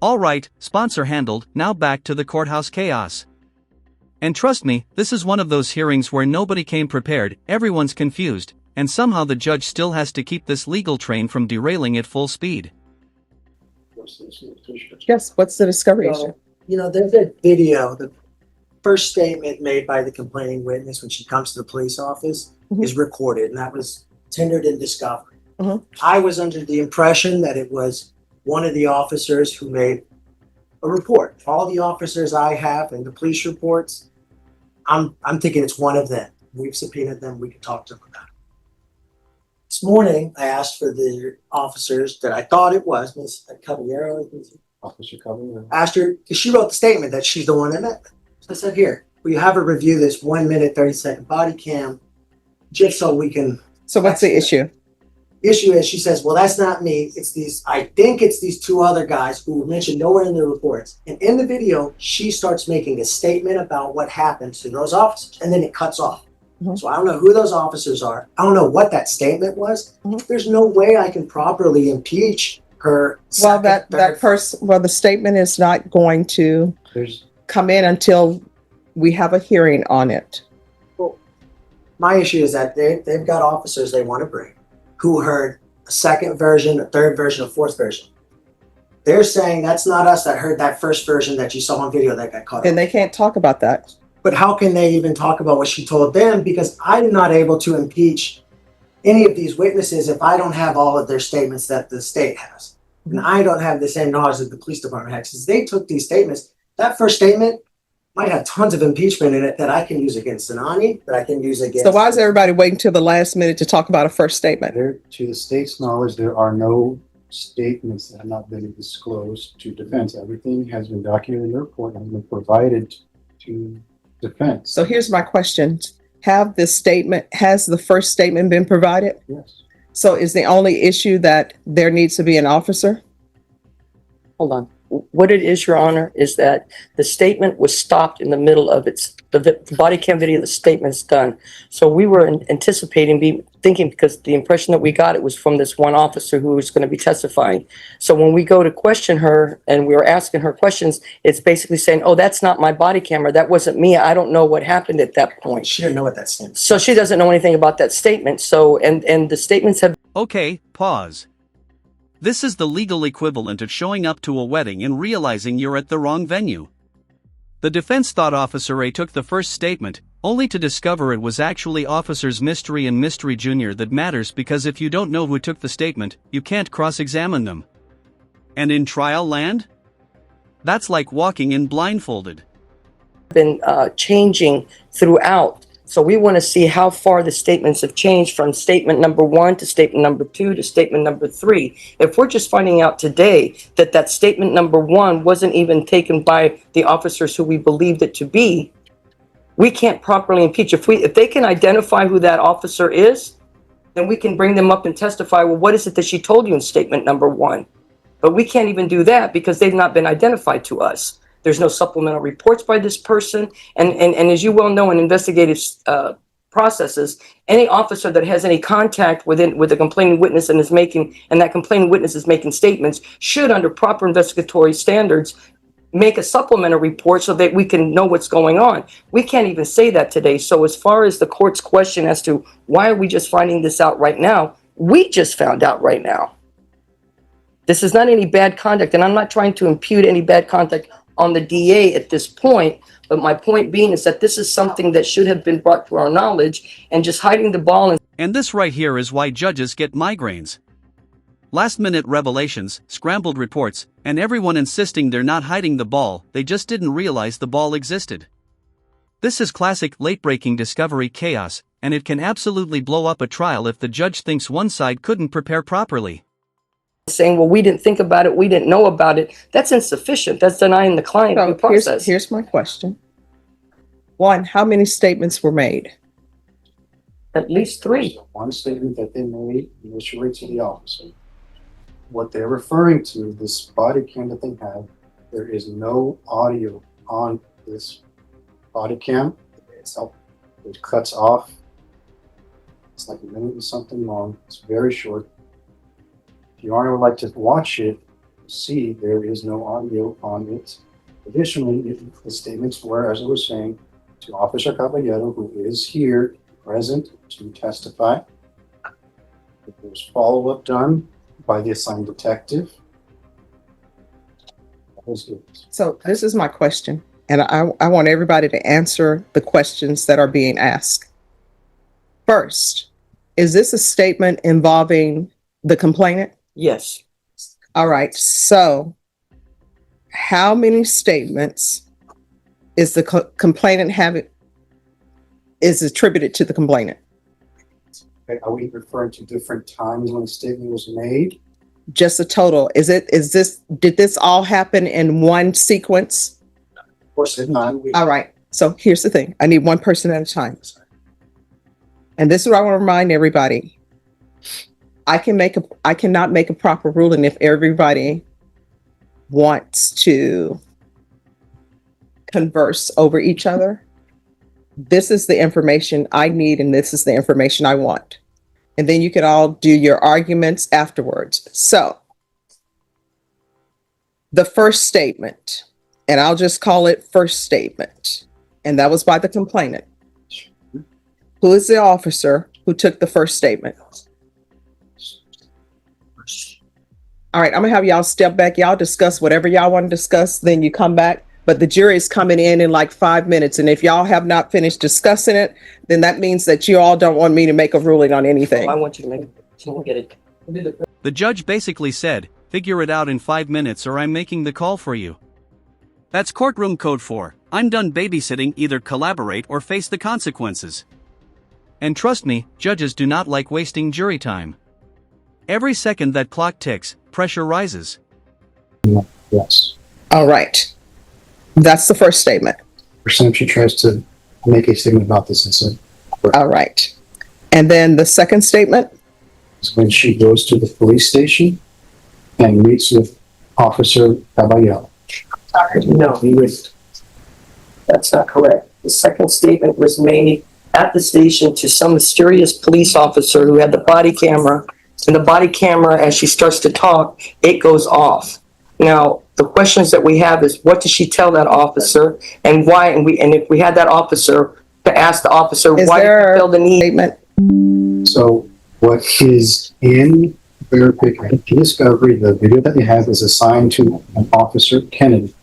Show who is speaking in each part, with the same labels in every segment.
Speaker 1: Alright, sponsor handled, now back to the courthouse chaos. And trust me, this is one of those hearings where nobody came prepared, everyone's confused, and somehow the judge still has to keep this legal train from derailing at full speed.
Speaker 2: Yes, what's the discovery issue?
Speaker 3: You know, there's a video, the first statement made by the complaining witness when she comes to the police office is recorded, and that was tendered in discovery. I was under the impression that it was one of the officers who made a report. All the officers I have in the police reports, I'm thinking it's one of them. We've subpoenaed them, we can talk to them about it. This morning, I asked for the officers that I thought it was, Ms. Caballero,
Speaker 4: Officer Caballero.
Speaker 3: asked her, because she wrote the statement that she's the one that met them. So I said, here, will you have her review this 1 minute, 30-second body cam, just so we can.
Speaker 2: So what's the issue?
Speaker 3: Issue is, she says, well, that's not me. It's these, I think it's these two other guys who were mentioned nowhere in the reports. And in the video, she starts making a statement about what happened to those officers, and then it cuts off. So I don't know who those officers are. I don't know what that statement was. There's no way I can properly impeach her.
Speaker 2: Well, that person, well, the statement is not going to come in until we have a hearing on it.
Speaker 3: Well, my issue is that they've got officers they want to bring who heard a second version, a third version, a fourth version. They're saying that's not us that heard that first version that you saw on video that got caught.
Speaker 2: And they can't talk about that.
Speaker 3: But how can they even talk about what she told them? Because I'm not able to impeach any of these witnesses if I don't have all of their statements that the state has. And I don't have the same knowledge that the police department has. Since they took these statements, that first statement might have tons of impeachment in it that I can use against Sinani, that I can use against.
Speaker 2: So why is everybody waiting till the last minute to talk about a first statement?
Speaker 4: To the state's knowledge, there are no statements that have not been disclosed to defense. Everything has been documented in the report and has been provided to defense.
Speaker 2: So here's my question. Has the first statement been provided?
Speaker 4: Yes.
Speaker 2: So is the only issue that there needs to be an officer?
Speaker 5: Hold on. What it is, Your Honor, is that the statement was stopped in the middle of the body cam video. The statement's done. So we were anticipating, thinking, because the impression that we got, it was from this one officer who was going to be testifying. So when we go to question her and we were asking her questions, it's basically saying, oh, that's not my body camera. That wasn't me. I don't know what happened at that point.
Speaker 3: She didn't know what that statement.
Speaker 5: So she doesn't know anything about that statement. So, and the statements have.
Speaker 1: Okay, pause. This is the legal equivalent of showing up to a wedding and realizing you're at the wrong venue. The defense thought Officer A took the first statement, only to discover it was actually Officers Mystery and Mystery Jr. that matters, because if you don't know who took the statement, you can't cross-examine them. And in trial land? That's like walking in blindfolded.
Speaker 5: Been changing throughout. So we want to see how far the statements have changed from statement number 1 to statement number 2 to statement number 3. If we're just finding out today that that statement number 1 wasn't even taken by the officers who we believed it to be, we can't properly impeach. If they can identify who that officer is, then we can bring them up and testify, well, what is it that she told you in statement number 1? But we can't even do that because they've not been identified to us. There's no supplemental reports by this person. And as you well know in investigative processes, any officer that has any contact with a complaining witness and that complaining witness is making statements should, under proper investigatory standards, make a supplemental report so that we can know what's going on. We can't even say that today. So as far as the court's question as to why are we just finding this out right now, we just found out right now. This is not any bad conduct, and I'm not trying to impute any bad conduct on the DA at this point, but my point being is that this is something that should have been brought to our knowledge, and just hiding the ball.
Speaker 1: And this right here is why judges get migraines. Last-minute revelations, scrambled reports, and everyone insisting they're not hiding the ball, they just didn't realize the ball existed. This is classic late-breaking discovery chaos, and it can absolutely blow up a trial if the judge thinks one side couldn't prepare properly.
Speaker 5: Saying, well, we didn't think about it, we didn't know about it, that's insufficient. That's denying the client due process.
Speaker 2: Here's my question. 1, how many statements were made?
Speaker 5: At least 3.
Speaker 4: One statement that they made initially to the officer. What they're referring to, this body cam that they have, there is no audio on this body cam itself. It cuts off. It's like a minute and something long. It's very short. If Your Honor would like to watch it, see, there is no audio on it. Additionally, if the statements were, as I was saying, to Officer Caballero, who is here present to testify. If there's follow-up done by the assigned detective. That was it.
Speaker 2: So this is my question, and I want everybody to answer the questions that are being asked. First, is this a statement involving the complainant?
Speaker 5: Yes.
Speaker 2: All right, so how many statements is the complainant having, is attributed to the complainant?
Speaker 4: Okay, are we referring to different times when the statement was made?
Speaker 2: Just a total. Did this all happen in one sequence?
Speaker 4: Of course not.
Speaker 2: All right, so here's the thing. I need one person at a time. And this is what I want to remind everybody. I cannot make a proper ruling if everybody wants to converse over each other. This is the information I need, and this is the information I want. And then you can all do your arguments afterwards. So, the first statement, and I'll just call it first statement, and that was by the complainant. Who is the officer who took the first statement? All right, I'm gonna have y'all step back. Y'all discuss whatever y'all want to discuss, then you come back. But the jury is coming in like 5 minutes. And if y'all have not finished discussing it, then that means that you all don't want me to make a ruling on anything.
Speaker 5: I want you to make it. So get it.
Speaker 1: The judge basically said, figure it out in 5 minutes or I'm making the call for you. That's courtroom code for, I'm done babysitting, either collaborate or face the consequences. And trust me, judges do not like wasting jury time. Every second that clock ticks, pressure rises.
Speaker 4: Yes.
Speaker 2: All right. That's the first statement.
Speaker 4: Percent she tries to make a statement about this incident.
Speaker 2: All right. And then the second statement?
Speaker 4: Is when she goes to the police station and meets with Officer Caballero.
Speaker 5: No, that's not correct. The second statement was made at the station to some mysterious police officer who had the body camera. And the body camera, as she starts to talk, it goes off. Now, the questions that we have is, what did she tell that officer, and why? And if we had that officer, to ask the officer,
Speaker 2: Is
Speaker 5: why did
Speaker 2: there
Speaker 5: you feel the need?
Speaker 2: Statement.
Speaker 4: So what is in discovery, the video that they have is assigned to an Officer Kennedy.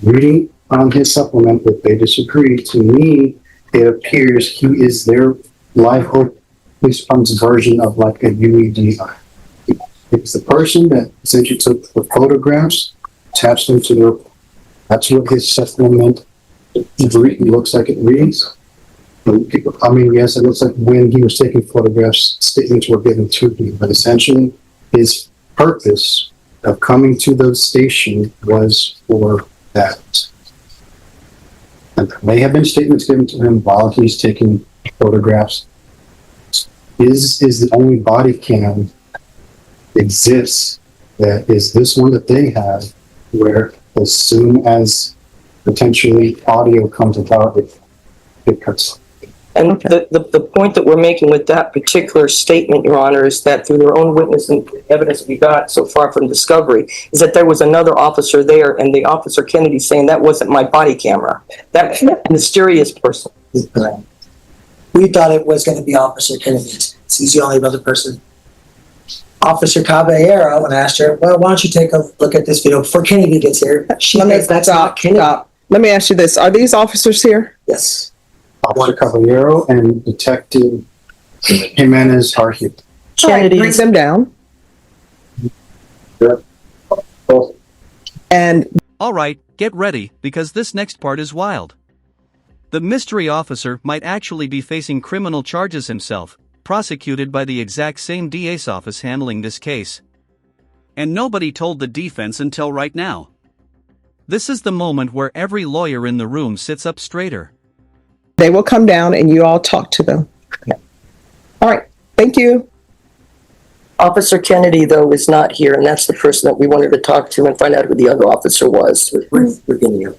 Speaker 4: Reading on his supplement that they disagree, to me, it appears he is their live police department's version of like a UED. It's the person that essentially took the photographs, attached them to their, that's what his supplement looks like it reads. I mean, yes, it looks like when he was taking photographs, statements were given to him, but essentially his purpose of coming to the station was for that. And there may have been statements given to him while he's taking photographs. Is the only body cam exists that is this one that they have, where as soon as potentially audio comes about, it cuts.
Speaker 5: And the point that we're making with that particular statement, Your Honor, is that through their own witness and evidence we got so far from discovery, is that there was another officer there, and the Officer Kennedy saying that wasn't my body camera. That mysterious person.
Speaker 3: We thought it was going to be Officer Kennedy. He's the only other person. Officer Caballero, and I asked her, well, why don't you take a look at this video before Kennedy gets here? She says that's not Kennedy.
Speaker 2: Let me ask you this. Are these officers here?
Speaker 3: Yes.
Speaker 4: Officer Caballero and Detective Jimenez are here.
Speaker 2: All right, bring them down. And
Speaker 1: Alright, get ready, because this next part is wild. The mystery officer might actually be facing criminal charges himself, prosecuted by the exact same DA's office handling this case. And nobody told the defense until right now. This is the moment where every lawyer in the room sits up straighter.
Speaker 2: they will come down and you all talk to them. All right. Thank you.
Speaker 5: Officer Kennedy, though, is not here, and that's the person that we wanted to talk to and find out who the other officer was. We're getting you.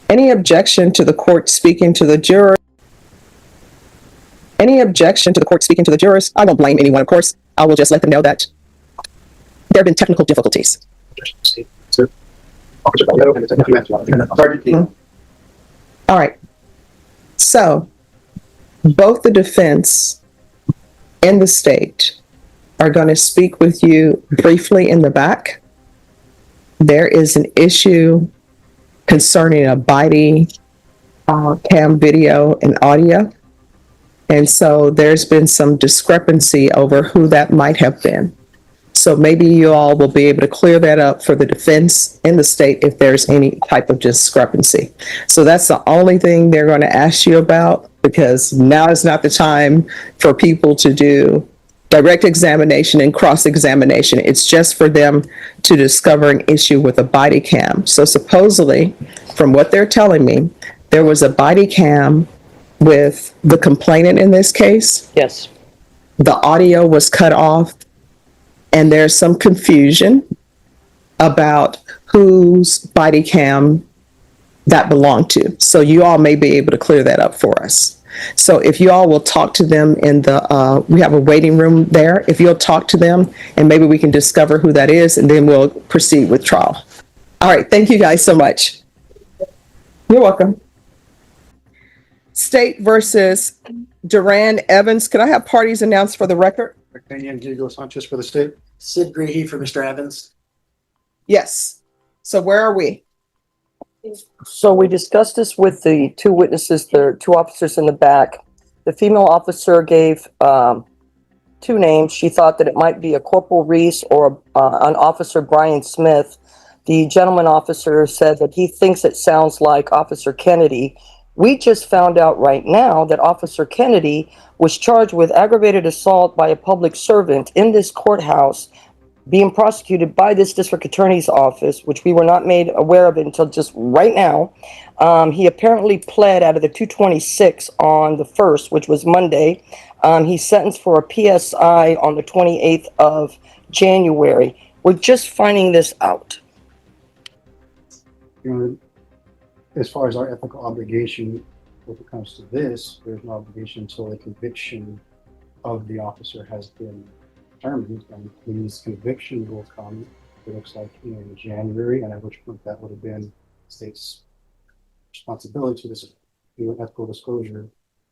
Speaker 2: Any objection to the court speaking to the juror? Any objection to the court speaking to the jurors? I won't blame anyone, of course. I will just let them know that there have been technical difficulties. All right. So both the defense and the state are going to speak with you briefly in the back. There is an issue concerning a body cam video and audio. And so there's been some discrepancy over who that might have been. So maybe you all will be able to clear that up for the defense and the state if there's any type of discrepancy. So that's the only thing they're going to ask you about, because now is not the time for people to do direct examination and cross-examination. It's just for them to discover an issue with a body cam. So supposedly, from what they're telling me, there was a body cam with the complainant in this case.
Speaker 5: Yes.
Speaker 2: The audio was cut off, and there's some confusion about whose body cam that belonged to. So you all may be able to clear that up for us. So if you all will talk to them in the, we have a waiting room there. If you'll talk to them, and maybe we can discover who that is, and then we'll proceed with trial. All right, thank you guys so much. You're welcome. State versus Duran Evans. Could I have parties announced for the record?
Speaker 4: Opinion, Diego Sanchez for the state.
Speaker 3: Sid Greehey for Mr. Evans.
Speaker 2: Yes. So where are we?
Speaker 5: So we discussed this with the two witnesses, the two officers in the back. The female officer gave two names. She thought that it might be a Corporal Reese or an Officer Brian Smith. The gentleman officer said that he thinks it sounds like Officer Kennedy. We just found out right now that Officer Kennedy was charged with aggravated assault by a public servant in this courthouse, being prosecuted by this district attorney's office, which we were not made aware of until just right now. He apparently pled out of the 226 on the 1st, which was Monday. He's sentenced for a PSI on the 28th of January. We're just finding this out.
Speaker 4: As far as our ethical obligation, when it comes to this, there's no obligation until the conviction of the officer has been determined, and his conviction will come, it looks like, in January, and at which point that would have been the state's responsibility to this ethical disclosure.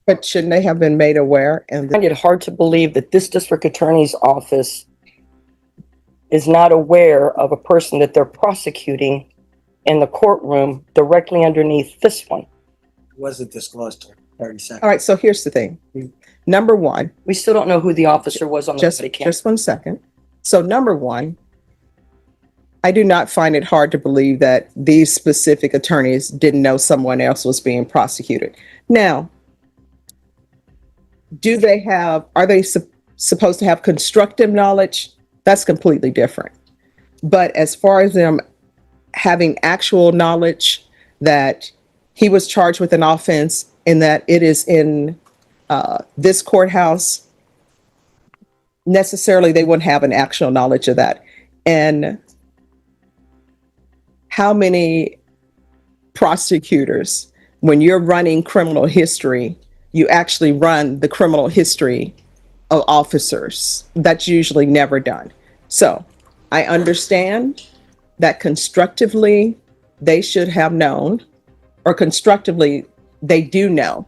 Speaker 2: But shouldn't they have been made aware? And
Speaker 5: I find it hard to believe that this district attorney's office is not aware of a person that they're prosecuting in the courtroom directly underneath this one.
Speaker 3: Wasn't disclosed till 30 seconds.
Speaker 2: all right, so here's the thing. Number one,
Speaker 5: We still don't know who the officer was on the body cam.
Speaker 2: just 1 second. So number one, I do not find it hard to believe that these specific attorneys didn't know someone else was being prosecuted. Now, are they supposed to have constructive knowledge? That's completely different. But as far as them having actual knowledge that he was charged with an offense and that it is in this courthouse, necessarily they wouldn't have an actual knowledge of that. And how many prosecutors, when you're running criminal history, you actually run the criminal history of officers? That's usually never done. So I understand that constructively they should have known, or constructively they do know,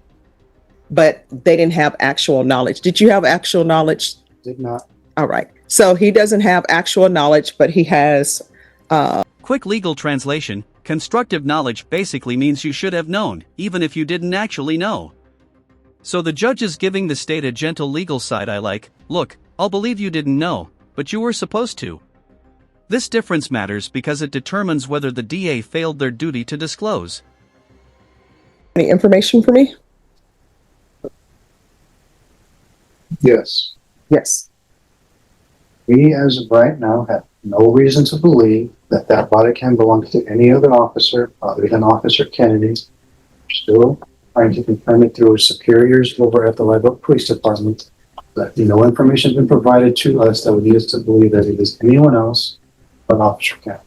Speaker 2: but they didn't have actual knowledge. Did you have actual knowledge?
Speaker 4: Did not.
Speaker 2: All right. So he doesn't have actual knowledge, but he has.
Speaker 1: Quick legal translation: constructive knowledge basically means you should have known, even if you didn't actually know. So the judge is giving the state a gentle legal side eye, like, look, I'll believe you didn't know, but you were supposed to. This difference matters because it determines whether the DA failed their duty to disclose.
Speaker 2: Any information for me?
Speaker 4: Yes.
Speaker 2: Yes.
Speaker 4: We, as of right now, have no reason to believe that that body cam belongs to any other officer other than Officer Kennedy. We're still trying to confirm it through superiors over at the Live Oak Police Department. But no information has been provided to us that would lead us to believe that it is anyone else but Officer Kennedy.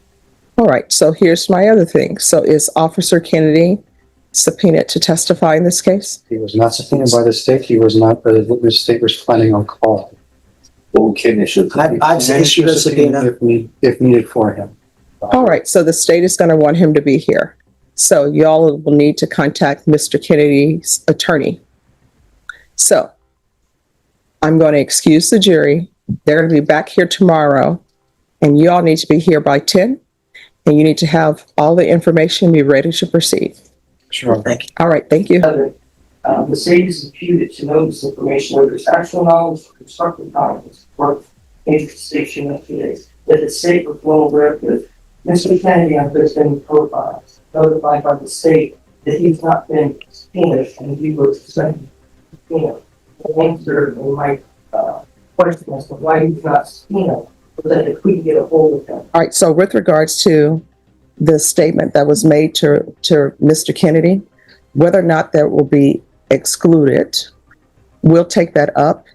Speaker 2: All right. So here's my other thing. So is Officer Kennedy subpoenaed to testify in this case?
Speaker 4: He was not subpoenaed by the state. He was not, the state was planning on call.
Speaker 6: Well, we can issue.
Speaker 3: I'd issue a subpoena.
Speaker 4: If needed for him.
Speaker 2: All right, so the state is going to want him to be here. So y'all will need to contact Mr. Kennedy's attorney. So I'm going to excuse the jury. They're going to be back here tomorrow, and you all need to be here by 10, and you need to have all the information, be ready to proceed.
Speaker 4: Sure.
Speaker 3: Thank you.
Speaker 2: All right, thank you.
Speaker 5: The state is imputed to know this information, whether it's actual knowledge or constructive knowledge, or manifestation of today's. That the state was well aware that Mr. Kennedy has been profiled, notified by the state that he's not been subpoenaed and he was sent subpoena. The answer in my question as to why he's not subpoenaed was that if we could get a hold of him.
Speaker 2: All right, so with regards to the statement that was made to Mr. Kennedy, whether or not that will be excluded, we'll take that up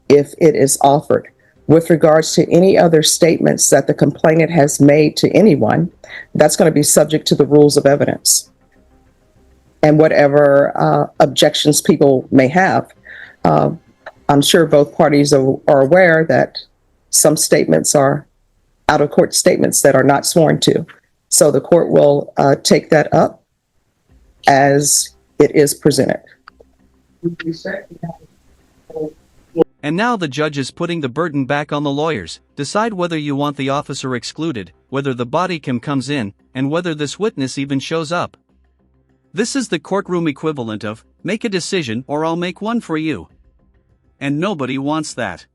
Speaker 2: if it is offered. With regards to any other statements that the complainant has made to anyone, that's going to be subject to the rules of evidence. And whatever objections people may have, I'm sure both parties are aware that some statements are out-of-court statements that are not sworn to. So the court will take that up as it is presented.
Speaker 1: And now the judge is putting the burden back on the lawyers. Decide whether you want the officer excluded, whether the body cam comes in, and whether this witness even shows up. This is the courtroom equivalent of, make a decision or I'll make one for you. And nobody wants that.